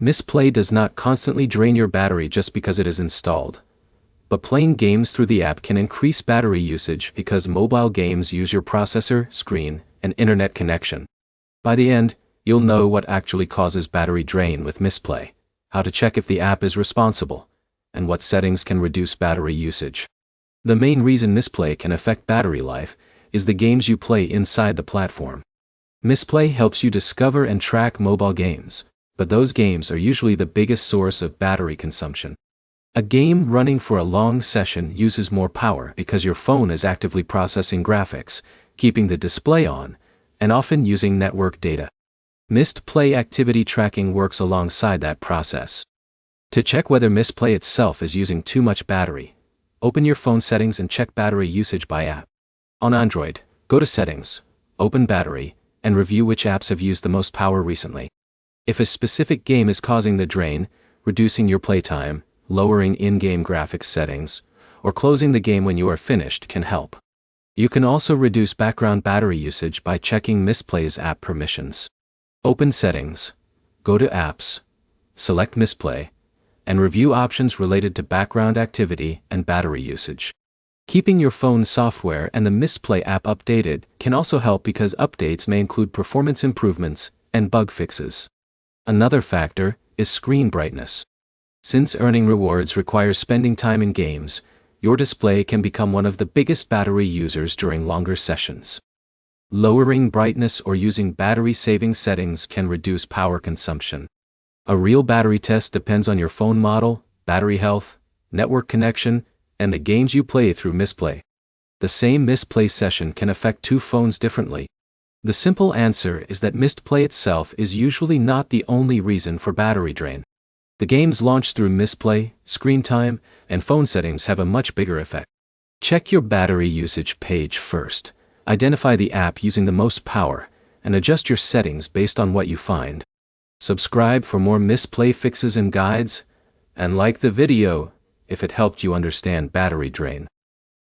Mistplay does not constantly drain your battery just because it is installed. But playing games through the app can increase battery usage because mobile games use your processor, screen, and internet connection. By the end, you'll know what actually causes battery drain with Mistplay, how to check if the app is responsible, and what settings can reduce battery usage. The main reason Mistplay can affect battery life is the games you play inside the platform. Mistplay helps you discover and track mobile games, but those games are usually the biggest source of battery consumption. A game running for a long session uses more power because your phone is actively processing graphics, keeping the display on, and often using network data. Mistplay activity tracking works alongside that process. To check whether Mistplay itself is using too much battery, open your phone settings and check battery usage by app. On Android, go to Settings, open Battery, and review which apps have used the most power recently. If a specific game is causing the drain, reducing your playtime, lowering in-game graphics settings, or closing the game when you are finished can help. You can also reduce background battery usage by checking Misplay's app permissions. Open Settings, go to Apps, select Mistplay, and review options related to background activity and battery usage. Keeping your phone software and the Mistplay app updated can also help because updates may include performance improvements and bug fixes. Another factor is screen brightness. Since earning rewards requires spending time in games, your display can become one of the biggest battery users during longer sessions. Lowering brightness or using battery-saving settings can reduce power consumption. A real battery test depends on your phone model, battery health, network connection, and the games you play through Mistplay. The same Mistplay session can affect two phones differently. The simple answer is that Mistplay itself is usually not the only reason for battery drain. The games launched through Mistplay, screen time, and phone settings have a much bigger effect. Check your battery usage page first, identify the app using the most power, and adjust your settings based on what you find. Subscribe for more Mistplay fixes and guides, and like the video if it helped you understand battery drain.